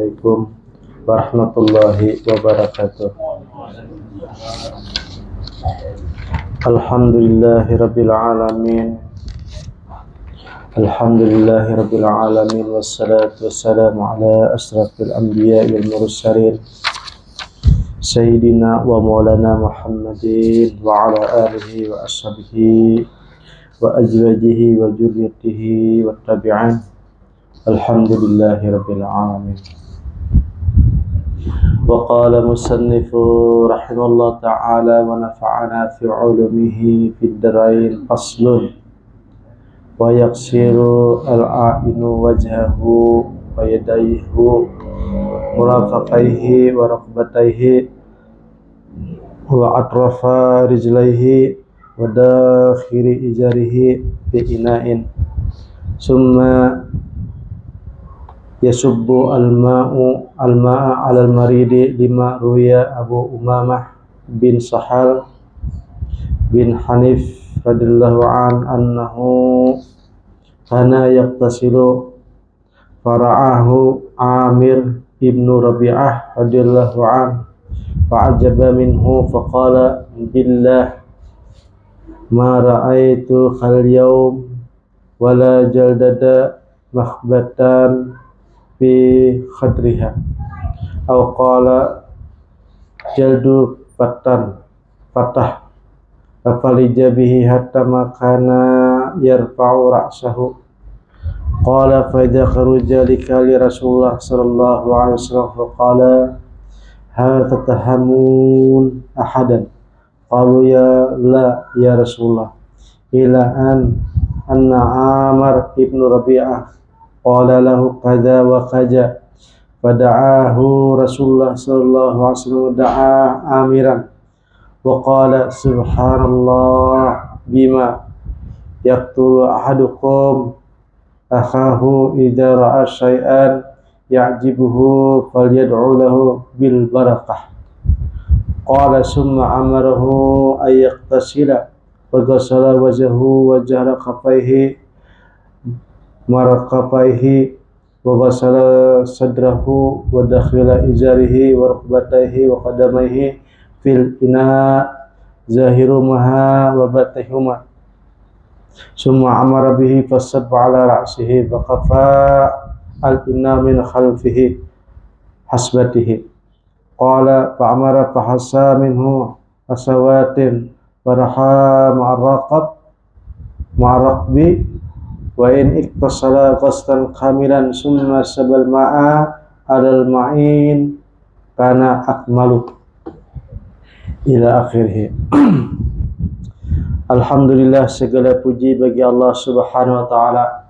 Assalamualaikum warahmatullahi wabarakatuh. Alhamdulillahirabbil alamin. Alhamdulillahirabbil alamin wassalatu wassalamu ala asrafil anbiya'i wal mursalin sayyidina wa maulana Muhammadin wa ala alihi wa ashabihi wa azwajihi wa dzurriyyatihi wa tabi'in. Alhamdulillahirabbil alamin. Wa qala musannifu rahimallahu ta'ala wa nafa'ana fi 'ulumihi fid dharain faslun wa yaksiru al-a'inu wajhahu wa yadayhu murafaqaihi wa raqbataihi wa atrafa rijlaihi wa dakhiri ijarihi fi ina'in summa yasubbu al-ma'a 'ala al-maridi lima ruya Abu Umamah bin Sahal bin Hanif radhiyallahu anhu kana yaqtasilu fara'ahu Amir ibnu Rabi'ah radhiyallahu anhu fa'ajaba minhu faqala billah ma ra'aitu khal yawm wala jaldada makhbatan fi khadriha aw qala jaldu fatah afalija bihi hatta makana yarfa'u ra'sahu qala fa idza kharuja likali Rasulullah sallallahu alaihi wasallam faqala hal tatahamun ahadan qalu ya la ya Rasulullah ila anna Amar ibnu Rabi'ah qala lahu kadza wa kadza fada'ahu Rasulullah sallallahu alaihi wasallam da'a Amiran wa qala subhanallah bima yaqtulu ahadukum akhahu idza ra'a syai'an ya'jibuhu falyad'u lahu bil barakah qala summa amarahu ay yaqtasila wa ghasala wajhahu wa jahra kafaihi maraqafaihi wa ghasala sadrahu wa dakhila izarihi wa rukbataihi wa qadamaihi fil ina zahirumaha wa batihuma summa amara bihi fasabba ala ra'sihi wa qafa al inna min khalfihi hasbatihi qala fa amara fa hasa minhu asawatin wa raha ma'araqbi wa in iktasala qastan kamilan summa sabal ma'a alal ma'in kana akmalu ila akhirih. Alhamdulillah, segala puji bagi Allah subhanahu wa ta'ala.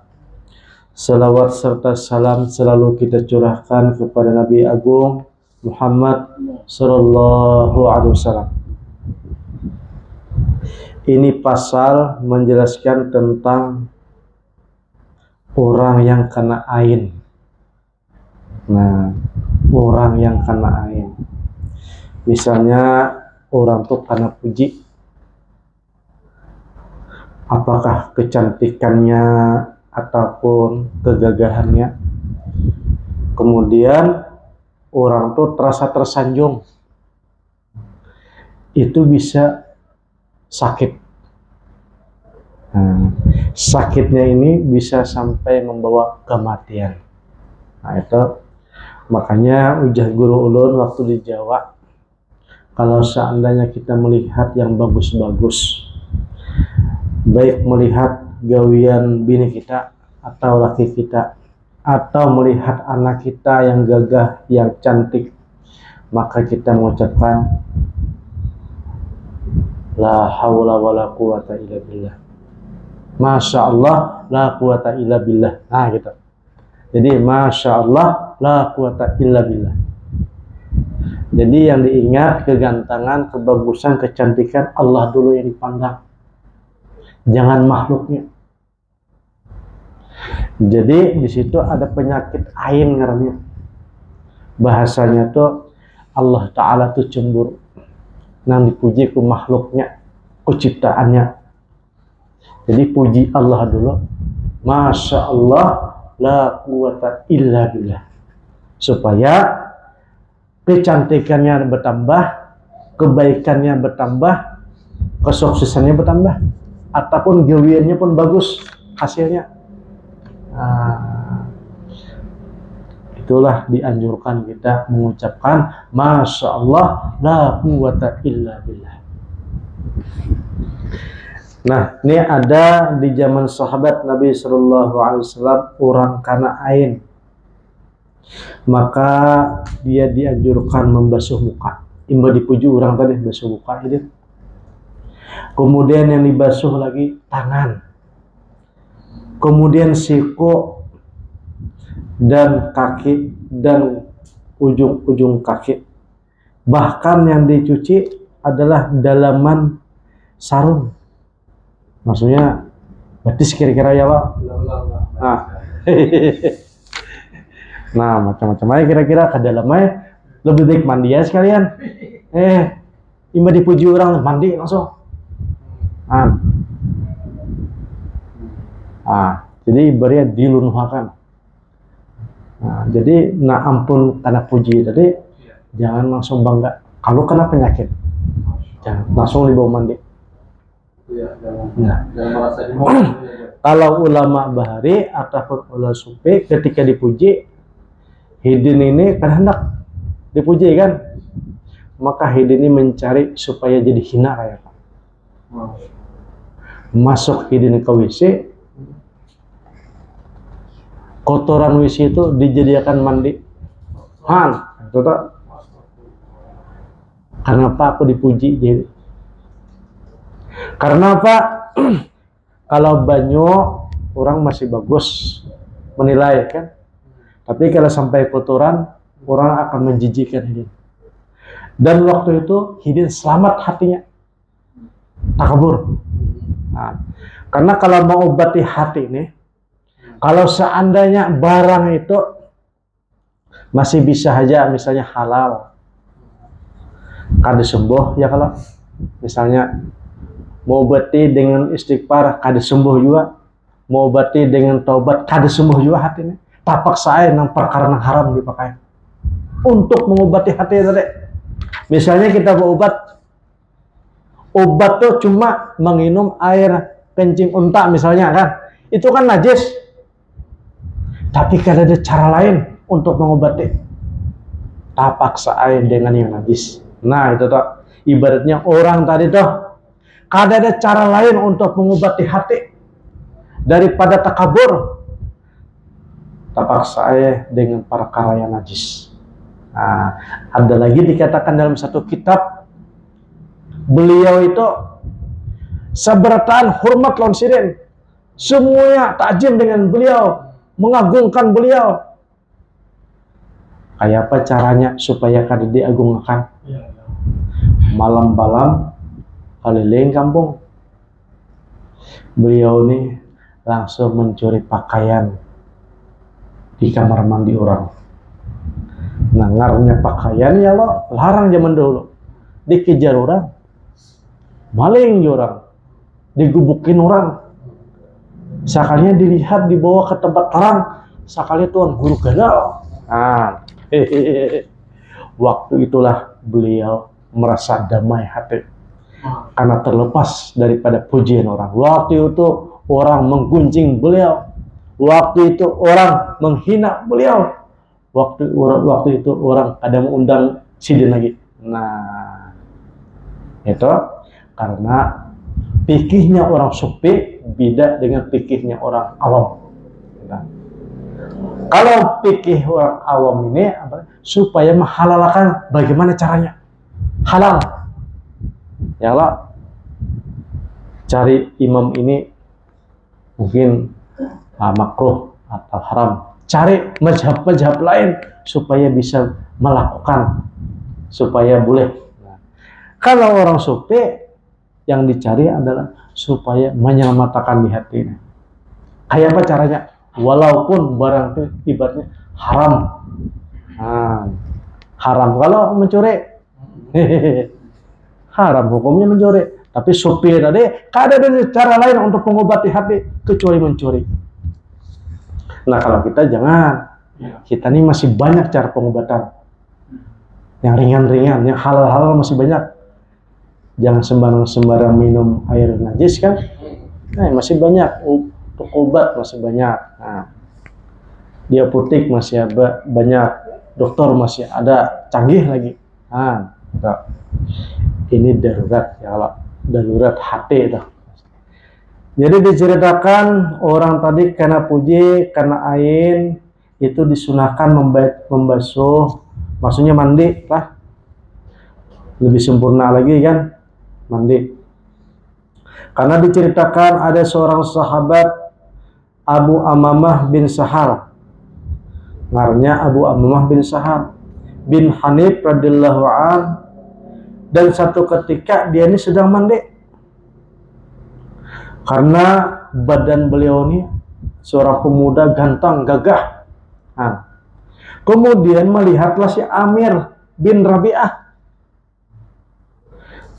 Salawat serta salam selalu kita curahkan kepada Nabi Agung Muhammad sallallahu alaihi wasallam. Ini pasal menjelaskan tentang orang yang kena ain. Nah, orang yang kena ain. Misalnya orang tuh kena puji. Apakah kecantikannya ataupun kegagahannya. Kemudian orang tuh terasa tersanjung. Itu bisa sakit. Nah, sakitnya ini bisa sampai membawa kematian. Nah itu makanya ujah guru ulun waktu di Jawa, kalau seandainya kita melihat yang bagus-bagus, baik melihat gawian bini kita atau laki kita, atau melihat anak kita yang gagah, yang cantik, maka kita mengucapkan la haula wala quwata illa billah. Masya Allah la quwata illa billah. Nah gitu. Jadi Masya Allah la quwata illa billah. Jadi yang diingat kegantengan, kebagusan, kecantikan Allah dulu yang dipandang, jangan makhluknya. Jadi di situ ada penyakit ain ngarannya. Bahasanya tuh Allah Ta'ala tuh cemburu nang dipuji ku makhluknya, ku ciptaannya. Jadi puji Allah dulu. Masya Allah la quwata illa billah. supaya kecantikannya bertambah, kebaikannya bertambah, kesuksesannya bertambah, ataupun gawiannya pun bagus hasilnya. Nah, itulah dianjurkan kita mengucapkan Masya Allah la quwwata illa billah. Nah, ini ada di zaman sahabat Nabi Shallallahu Alaihi Wasallam orang kana ain, maka dia dianjurkan membasuh muka. Imba dipuji orang tadi basuh muka ini. Kemudian yang dibasuh lagi tangan, kemudian siku dan kaki dan ujung-ujung kaki. Bahkan yang dicuci adalah dalaman sarung. Maksudnya betis kira-kira ya Pak. Nah, nah macam-macam aja kira-kira ke dalamnya. Lebih baik mandi ya sekalian. Ima dipuji orang mandi langsung. Jadi ibaratnya dilunhakan. Nah, jadi ampun karena puji tadi, jangan langsung bangga. Kalau kena penyakit, jangan langsung dibawa mandi. Nah, kalau ulama bahari ataupun ulama sufi ketika dipuji, hidin ini kan hendak dipuji kan, maka hidin ini mencari supaya jadi hina kayak Pak. Masuk hidin ke WC, kotoran WC itu dijadikan mandi. Itu tak. Kenapa aku dipuji jadi? Karena apa? Kalau banyu orang masih bagus menilai kan, tapi kalau sampai kotoran orang akan menjijikkan hidin. Dan waktu itu hidin selamat hatinya, takabur. Nah, karena kalau mau obati hati ini, kalau seandainya barang itu masih bisa aja misalnya halal, kada sembuh ya, kalau misalnya mau obati dengan istighfar kada sembuh juga, mau obati dengan taubat kada sembuh juga hatinya. Tapak saya nang perkara nang haram dipakai untuk mengobati hati tadi. Misalnya kita berobat, obat tuh cuma menginum air kencing unta misalnya kan, itu kan najis. Tapi kada ada cara lain untuk mengobati, tapak saya dengan yang najis. Nah itu tuh ibaratnya orang tadi tuh kada ada cara lain untuk mengobati hati daripada takabur, tapak saya dengan perkara yang najis. Nah, ada lagi dikatakan dalam satu kitab, beliau itu seberatan hormat lawan sirin, semuanya takjim dengan beliau, mengagungkan beliau. Kayak apa caranya supaya kada diagungkan? Malam-malam keliling kampung, beliau ini langsung mencuri pakaian di kamar mandi orang. Nah, ngaruhnya pakaian ya lo larang zaman dulu, dikejar orang, maling orang, digubukin orang, sekalinya dilihat dibawa ke tempat orang, sekali tuan guru gadal. Nah, waktu itulah beliau merasa damai hati karena terlepas daripada pujian orang. Waktu itu orang menggunjing beliau, waktu itu orang menghina beliau, waktu itu orang ada mengundang sidin lagi. Nah, itu karena fikihnya orang sufi beda dengan fikihnya orang awam. Nah, kalau fikih orang awam ini supaya menghalalkan, bagaimana caranya halal ya Allah, cari imam ini mungkin makruh atau haram, cari mazhab-mazhab lain supaya bisa melakukan, supaya boleh. Nah, kalau orang sufi yang dicari adalah supaya menyelamatkan di hatinya. Kayak apa caranya? Walaupun barang itu ibaratnya haram. Nah, haram kalau mencuri, haram hukumnya mencuri. Tapi sufi tadi kada ada cara lain untuk mengobati hati kecuali mencuri. Nah, kalau kita jangan, Kita ini masih banyak cara pengobatan. Yang ringan-ringan, yang halal-halal masih banyak. Jangan sembarang-sembarang minum air najis kan. Nah, masih banyak untuk obat, masih banyak. Nah, di apotek masih ada banyak, dokter masih ada, canggih lagi. Nah, ini darurat ya Allah, darurat hati itu. Jadi diceritakan orang tadi karena puji, karena ain itu disunahkan membasuh, maksudnya mandi lah. Lebih sempurna lagi kan, mandi. Karena diceritakan ada seorang sahabat Abu Amamah bin Sahal, ngaranya Abu Amamah bin Sahal bin Hanif radhiyallahu an, dan satu ketika dia ini sedang mandi karena badan beliau ini seorang pemuda ganteng gagah. Nah, kemudian melihatlah si Amir bin Rabi'ah.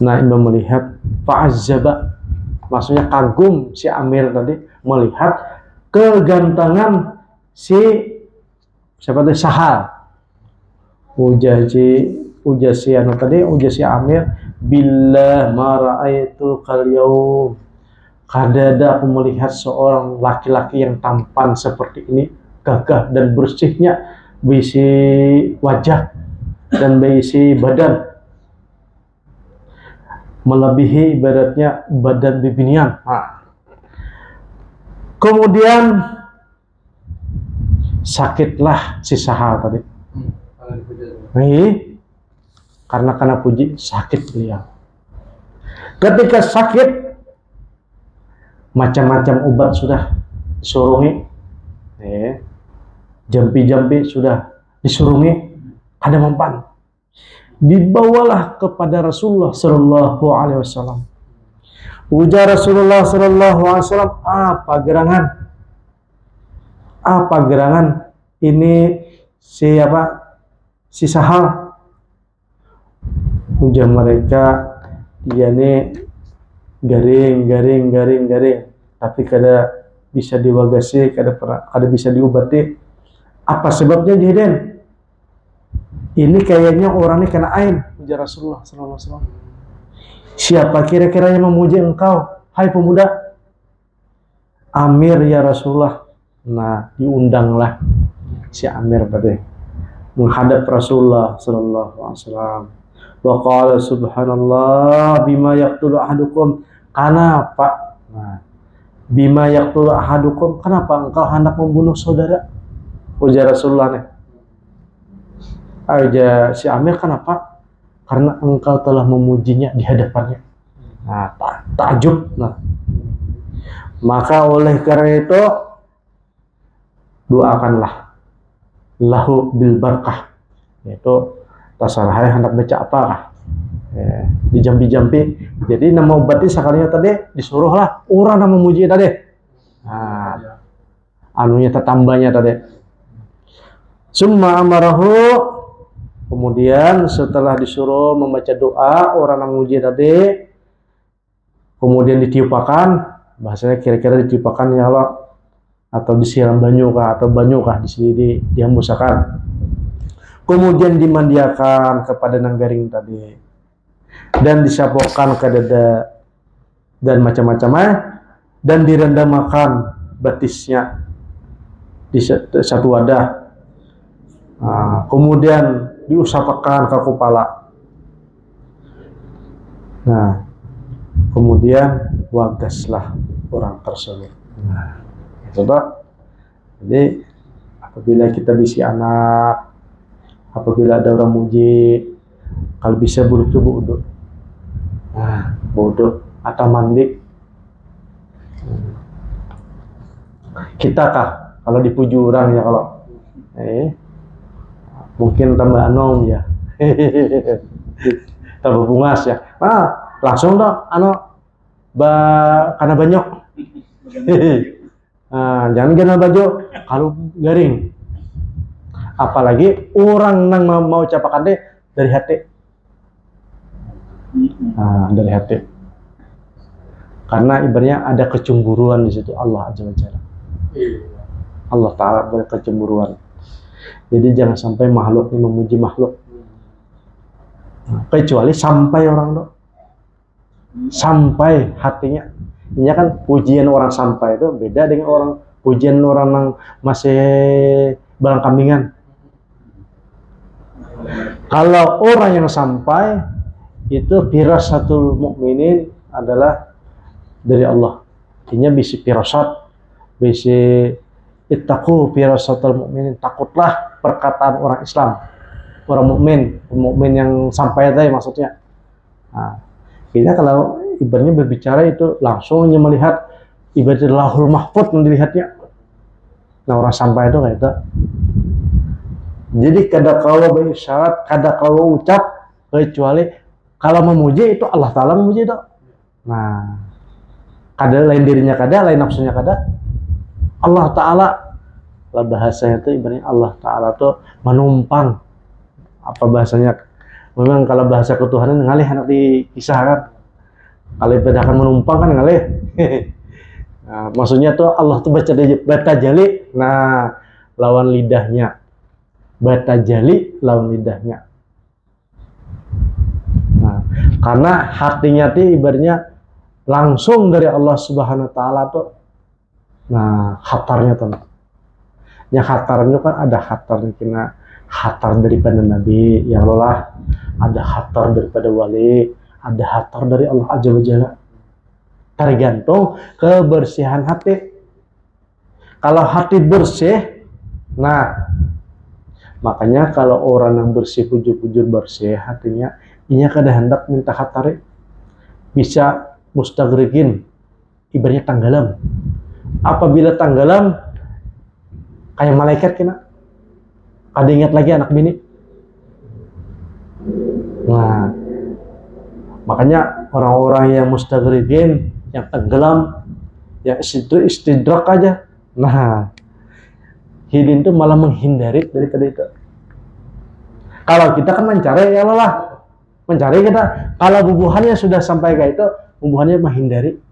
Nah, Imam melihat fa'azzaba, maksudnya kagum si Amir tadi melihat kegantengan si siapa tadi, Sahal. Ujasi anu tadi, ujasi Amir, billah ma ra'aitu kal yaum, kadada aku melihat seorang laki-laki yang tampan seperti ini, gagah dan bersihnya, berisi wajah dan berisi badan, melebihi ibaratnya badan bibinian. Nah, kemudian sakitlah si Sahal tadi. Karena puji sakit beliau. Ketika sakit, macam-macam obat sudah disurungi, jampi-jampi sudah disurungi, ada mempan. Dibawalah kepada Rasulullah Sallallahu Alaihi Wasallam. Ujar Rasulullah Sallallahu Alaihi Wasallam, apa gerangan ini siapa? Si Sahal. Ujar mereka, dia ini garing, tapi kada bisa diwagasi, kada bisa diobati. Apa sebabnya Jihden? Ini kayaknya orang ini kena ain. Ujar Rasulullah Sallallahu Alaihi Wasallam. Siapa kira-kira yang memuji engkau, hai pemuda? Amir ya Rasulullah. Nah, diundanglah si Amir tadi menghadap Rasulullah Sallallahu Alaihi Wasallam. Wa qala subhanallah bima yaqtulu ahadukum. Kenapa? Nah, bima yaqtulu ahadukum, kenapa engkau hendak membunuh saudara? Ujar Rasulullah nih. Aja si Amir, kenapa? Karena engkau telah memujinya di hadapannya. Nah, takjub. Nah, maka oleh karena itu doakanlah lahu bil barakah, yaitu tasarhai hendak baca apakah di jampi-jampi. Jadi nama obatnya sekalinya tadi disuruhlah orang yang memuji tadi. Nah, anunya tetambahnya tadi. Summa amarahu, kemudian setelah disuruh membaca doa orang yang memuji tadi, kemudian ditiupakan, bahasanya kira-kira ditiupakan ya Allah, atau disiram banyu kah, atau banyu kah dihembusakan. Kemudian dimandiakan kepada nanggaring tadi, dan disapokan ke dada dan macam-macamnya, dan direndamakan batisnya di satu wadah. Nah, kemudian diusapakan ke kepala. Nah, kemudian wagaslah orang tersebut. Nah, coba. Jadi apabila kita bisi anak, apabila ada orang muji, kalau bisa buruk bodoh. Nah, bodoh atau mandi. Kita kah kalau dipuji orang ya, kalau mungkin tambah anom ya. Tambah bungas ya. Ah, langsung dong karena banyak. Nah, jangan kena baju kalau garing. Apalagi orang nang mau capakan deh dari hati. Nah, dari hati. Karena ibaratnya ada kecemburuan di situ, Allah Azza wa Jalla. Allah Ta'ala berkecemburuan. Jadi jangan sampai makhluk ini memuji makhluk. Kecuali sampai orang tuh, sampai hatinya. Ini kan pujian orang sampai itu beda dengan orang pujian orang yang masih balang kambingan. Kalau orang yang sampai itu firasatul mukminin adalah dari Allah. Artinya bisa firasat, bisa ittaqu firasatul mukminin, takutlah perkataan orang Islam, orang mukmin yang sampai tadi maksudnya. Nah, kita kalau ibaratnya berbicara itu langsung melihat ibaratnya lahul mahfud melihatnya. Nah orang sampai itu kayak itu. Jadi kada kalau berisyarat, kada kalau ucap, kecuali kalau memuji itu Allah Ta'ala memuji itu. Nah, kada lain dirinya kada, lain nafsunya kada. Allah Ta'ala, lah bahasanya itu ibaratnya Allah Ta'ala itu menumpang. Apa bahasanya? Memang kalau bahasa ketuhanan ngalih anak dikisahkan. Kalau ibadah menumpang kan ngalih. Nah, maksudnya tuh Allah tuh bata jali. Nah, lawan lidahnya. Bata jali lawan lidahnya. Nah, karena hatinya tuh ibaratnya langsung dari Allah Subhanahu wa taala tuh. Nah, khatarnya tuh. Yang khatarnya kan ada khatarnya kena khatar daripada Nabi ya Allah, ada khatar daripada wali, ada khatar dari Allah Azza wa Jalla. Tergantung kebersihan hati. Kalau hati bersih, nah makanya kalau orang yang bersih, bujur-bujur bersih hatinya, inya kada hendak minta khatari, bisa mustagrikin, ibaratnya tanggalam. Apabila tanggalam, kayak malaikat kena, ada ingat lagi anak bini. Nah, makanya orang-orang yang mustagrikin, yang tenggelam, yang istidrak aja. Nah, hidin itu malah menghindari daripada itu. Kalau kita kan mencari, ya Allah, mencari kita. Kalau bubuhannya sudah sampai kayak itu, bubuhannya menghindari.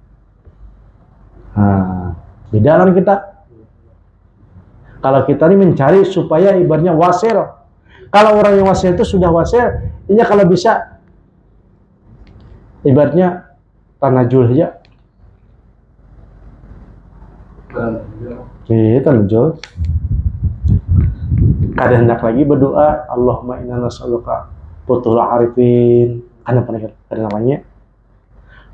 Nah, beda kan kita. Kalau kita ini mencari supaya ibaratnya wasil. Kalau orang yang wasil itu sudah wasil, ini kalau bisa ibaratnya tanajul aja. Iya, tanajul. Kada hendak lagi berdoa, Allahumma inna nas'aluka futuhul arifin. Kan apa nih namanya?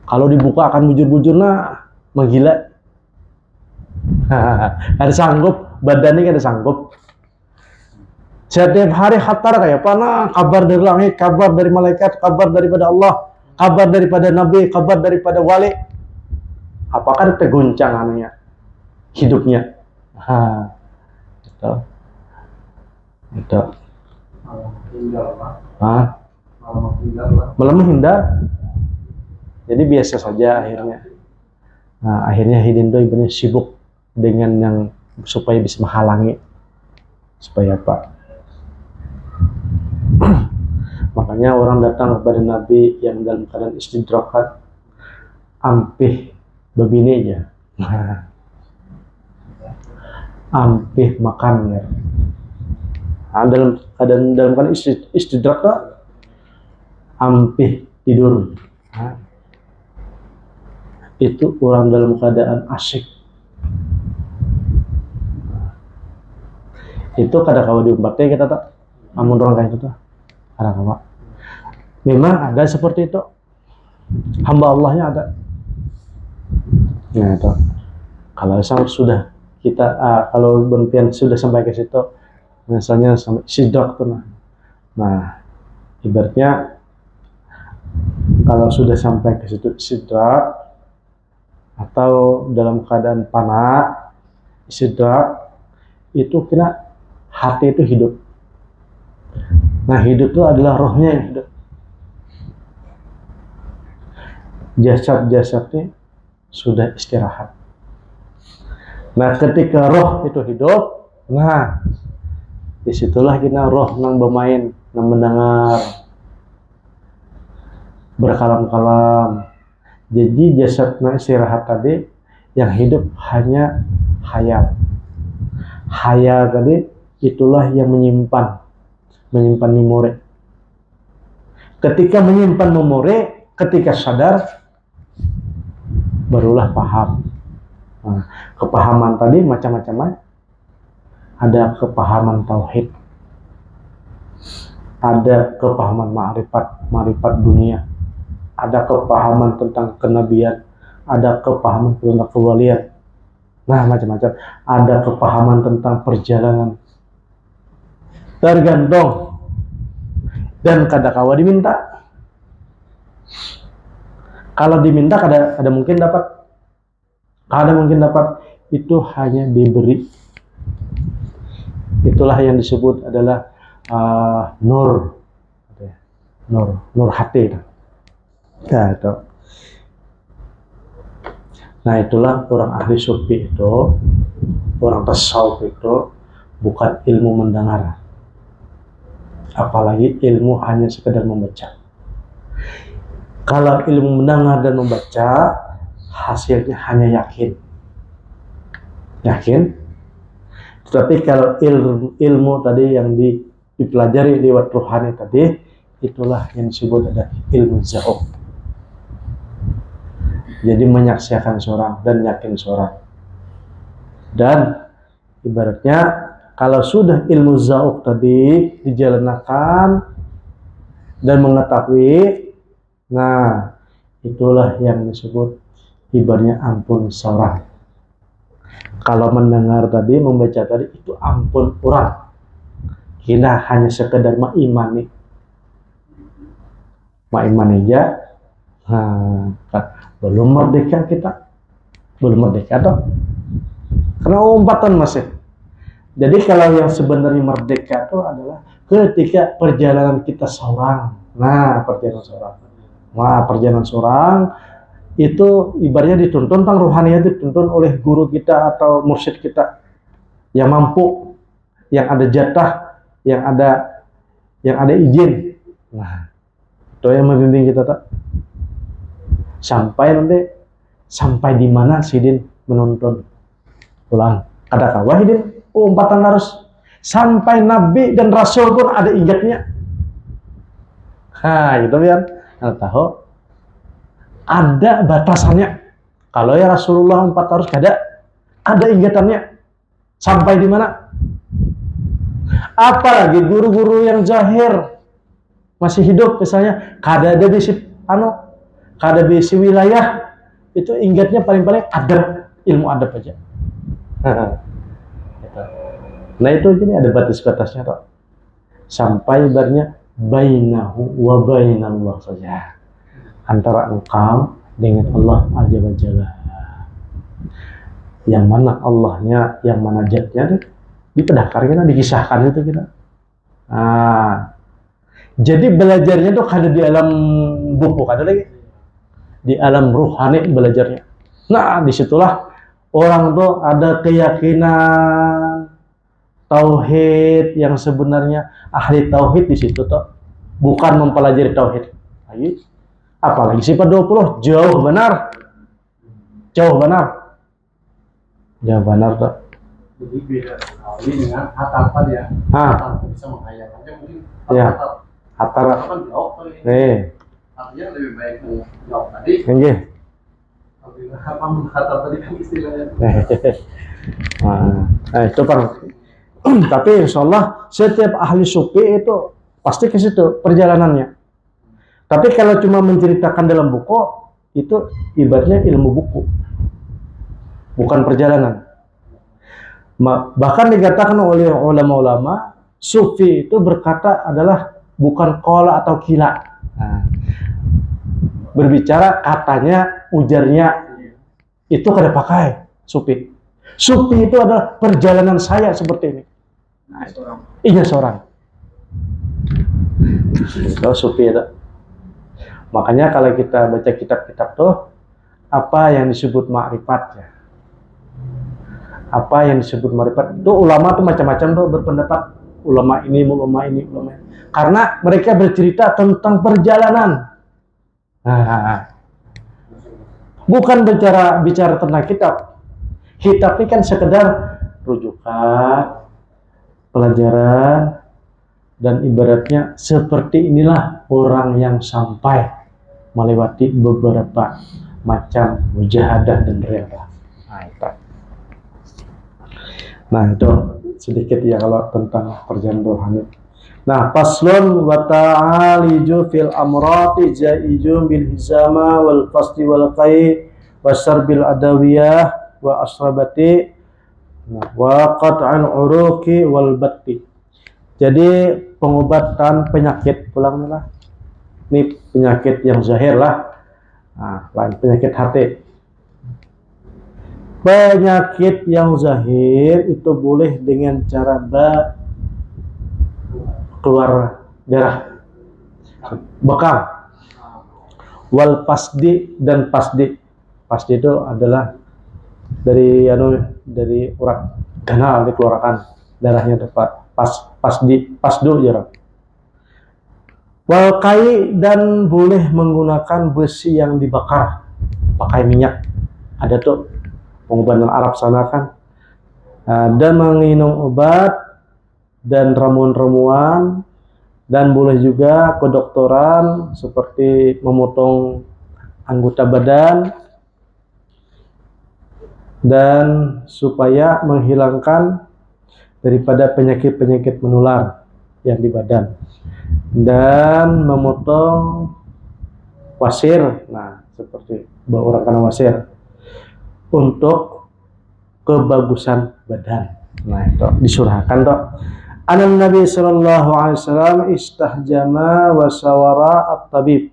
Kalau dibuka akan bujur-bujur nah, menggila. Ada sanggup, badannya kada sanggup. Setiap hari khatar kayak apa? Nah, kabar dari langit, kabar dari malaikat, kabar daripada Allah, kabar daripada Nabi, kabar daripada wali. Apakah terguncang anunya hidupnya? Itu. Itu. Malah menghindar. Jadi biasa saja akhirnya. Nah, akhirnya hidin itu ibaratnya sibuk dengan yang supaya bisa menghalangi. Supaya apa? Makanya orang datang kepada Nabi yang dalam keadaan istidrakat, ampih begini aja. Ampih makan ya. Nah, dalam keadaan istidrakat, ampih tidur. Nah, itu orang dalam keadaan asyik. Itu kadang kalau diumpatnya kita tak amun orang kayak itu kadang memang ada seperti itu, hamba Allahnya ada. Nah itu kalau sudah kita kalau berpian sudah sampai ke situ, misalnya sampai sidrak tuh, nah ibaratnya kalau sudah sampai ke situ sidrak atau dalam keadaan panah sidrak, itu kena hati itu hidup. Nah hidup itu adalah rohnya yang hidup. Jasad-jasadnya sudah istirahat. Nah ketika roh itu hidup, nah disitulah kita roh nang bermain, nang mendengar, berkalam-kalam. Jadi jasad nang istirahat tadi, yang hidup hanya khayal. Khayal tadi itulah yang menyimpan memori. Ketika menyimpan memori, ketika sadar, barulah paham. Nah, kepahaman tadi macam-macam. Ada kepahaman tauhid, ada kepahaman ma'rifat dunia, ada kepahaman tentang kenabian, ada kepahaman tentang kewalian. Nah, macam-macam. Ada kepahaman tentang perjalanan. Tergantung. Dan kadang-kala diminta. Kalau diminta ada mungkin dapat. Ada mungkin dapat. Itu hanya diberi. Itulah yang disebut adalah nur hati. Nah, itu. Nah, itulah orang ahli sufi itu, orang tasawuf itu bukan ilmu mendengar, apalagi ilmu hanya sekedar membaca. Kalau ilmu mendengar dan membaca, hasilnya hanya yakin. Tetapi kalau ilmu tadi yang dipelajari lewat rohani tadi, itulah yang disebut ada ilmu zauq. Jadi menyaksikan seorang dan yakin seorang. Dan ibaratnya kalau sudah ilmu zauq tadi dijalankan dan mengetahui, nah itulah yang disebut ibaratnya ampun seorang. Kalau mendengar tadi, membaca tadi, itu ampun orang. Kita hanya sekedar mengimani aja. Belum merdeka kita. Belum merdeka toh. Karena umpatan masih. Jadi kalau yang sebenarnya merdeka itu adalah ketika perjalanan kita seorang. Nah, perjalanan seorang itu ibaratnya dituntun tentang rohaninya, dituntun oleh guru kita atau mursyid kita yang mampu, yang ada jatah, yang ada izin. Nah, itu yang membimbing kita tak sampai di mana sidin menuntun pulang. Ada kawah sidin umpatan harus sampai nabi dan rasul pun ada ingatnya. Gitu kan? Tahu ada batasannya. Kalau ya Rasulullah 400 ada ingatannya. Sampai di mana? Apalagi guru-guru yang zahir masih hidup misalnya, kada ada di wilayah itu ingatnya paling-paling adab, ilmu adab aja. Nah itu jadi ada batas-batasnya toh. Sampai ibaratnya bainahu wa bainallah saja. Antara engkau dengan Allah Azza wa Jalla. Yang mana Allahnya, yang mana zatnya dipedahkan kita, dikisahkan itu kita. Jadi belajarnya tuh ada di alam buku, ada lagi di alam ruhani belajarnya. Nah, disitulah orang tuh ada keyakinan tauhid yang sebenarnya ahli tauhid di situ tuh bukan mempelajari tauhid. Apalagi sifat 20 jauh benar tuh. Jadi beda sekali dengan hatapan ya. Hatapan bisa menghayalkannya mungkin. Hatapan jauh kali. Artinya lebih baik jauh tadi. Hatapan tadi kan istilahnya. Itu kan. Tapi insyaallah setiap ahli sufi itu pasti ke situ perjalanannya. Tapi kalau cuma menceritakan dalam buku, itu ibaratnya ilmu buku, bukan perjalanan. Bahkan dikatakan oleh ulama-ulama, sufi itu berkata adalah bukan qala atau kila. Berbicara katanya, ujarnya, itu kada pakai sufi. Sufi itu adalah perjalanan saya seperti ini. Iya seorang. Itu sufi itu. Makanya kalau kita baca kitab-kitab tuh, apa yang disebut ma'rifat ya? Apa yang disebut ma'rifat? Itu ulama tuh macam-macam tuh berpendapat. Ulama ini. Karena mereka bercerita tentang perjalanan. Bukan bicara tentang kitab. Kitab ini kan sekedar rujukan, pelajaran, dan ibaratnya seperti inilah orang yang sampai melewati beberapa macam mujahadah dan rela. Nah itu sedikit ya kalau tentang perjalanan rohani. Nah, faslun wa ta'aliju fil amrati jaijun bil hizama wal fasli wal qai wa sarbil adawiyah wa asrabati wa qat'al uruqi wal batti. Jadi pengobatan penyakit, pulang lah. Ini penyakit yang zahir lah. Nah, lain penyakit hati. Penyakit yang zahir itu boleh dengan cara keluar darah, bekam, wal pasdi dan pasdi. Pasdi itu adalah dari urat kanal dikeluarkan darahnya tepat. Pasdu jarak. Wal kai, dan boleh menggunakan besi yang dibakar pakai minyak. Ada tuh pengobatan Arab sana kan. Dan menginum obat dan ramuan-ramuan, dan boleh juga kedokteran seperti memotong anggota badan dan supaya menghilangkan daripada penyakit-penyakit menular yang di badan, dan memotong wasir. Nah, seperti orang kena wasir untuk kebagusan badan. Nah, itu disurahkan toh. Anan Nabi sallallahu alaihi wasallam istahjama wa sawara at-tabib.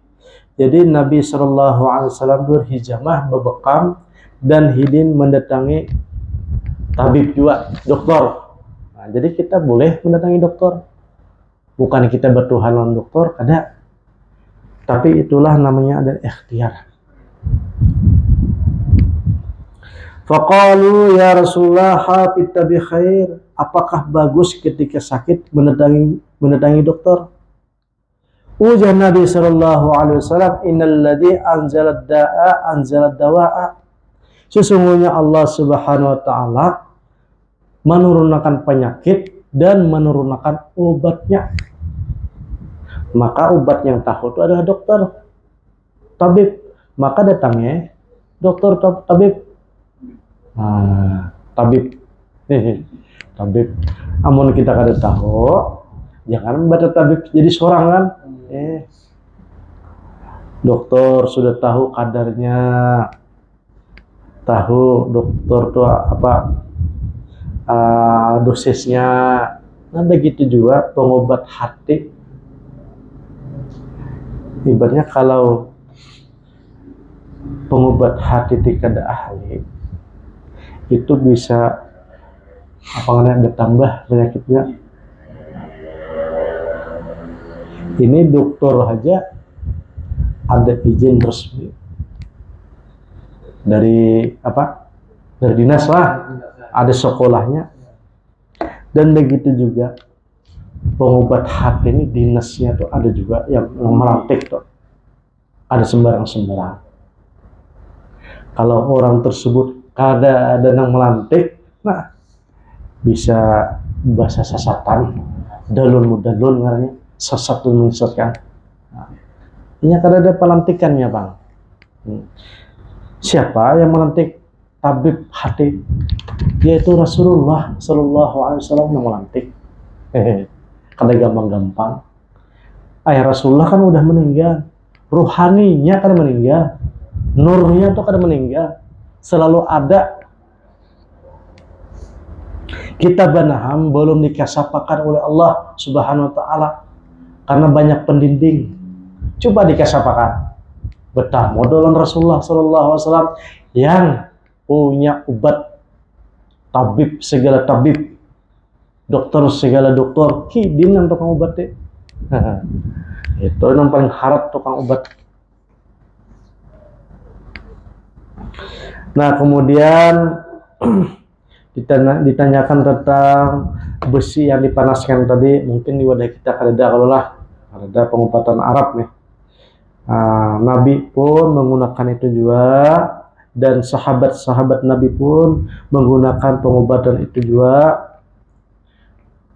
Jadi Nabi sallallahu alaihi wasallam berhijamah, berbekam, dan hidin mendatangi tabib juga, dokter. Nah, jadi kita boleh mendatangi dokter. Bukan kita bertuhan lawan dokter, ada. Tapi itulah namanya ada ikhtiar. Faqalu ya Rasulullah hafidta bi khair. Apakah bagus ketika sakit mendatangi dokter? Ujar Nabi sallallahu alaihi wasallam, innal ladzi anzalad da'a anzalad dawa'a. Sesungguhnya Allah Subhanahu wa taala menurunkan penyakit dan menurunkan obatnya. Maka obat yang tahu itu adalah dokter, tabib. Maka datangnya dokter, tabib. Tabib. Tabib. Amun kita kada tahu, jangan baca tabib jadi seorang kan. Dokter sudah tahu kadarnya, tahu dokter tuh apa dosisnya. Nah, begitu juga pengobat hati. Ibaratnya kalau pengobat hati tidak ahli, itu bisa bertambah penyakitnya. Ini dokter aja ada izin resmi dari dari dinas lah, ada sekolahnya. Dan begitu juga pengobat hati ini dinasnya tuh ada juga yang melantik tuh, ada sembarang. Kalau orang tersebut ada yang melantik, nah bisa bahasa sasatan, dalun ngaranya, sasat dan menyesatkan. Ini kada ada pelantikannya, Bang. Siapa yang melantik tabib hati? Yaitu Rasulullah sallallahu alaihi wasallam yang melantik. Kada gampang-gampang. Ayah Rasulullah kan udah meninggal, ruhaninya kan meninggal, nurnya tuh kada meninggal, selalu ada. Kita banaham belum dikasapakan oleh Allah Subhanahu wa taala karena banyak pendinding. Coba dikasapakan. Betah modelan Rasulullah sallallahu alaihi wasallam yang punya obat, tabib segala tabib, dokter segala dokter, hidin yang tukang obat deh. Itu yang paling harap tukang obat. Nah, kemudian ditanyakan tentang besi yang dipanaskan tadi. Mungkin di wadah kita ada kalau lah ada pengobatan Arab nih. Nabi pun menggunakan itu juga, dan sahabat-sahabat Nabi pun menggunakan pengobatan itu juga.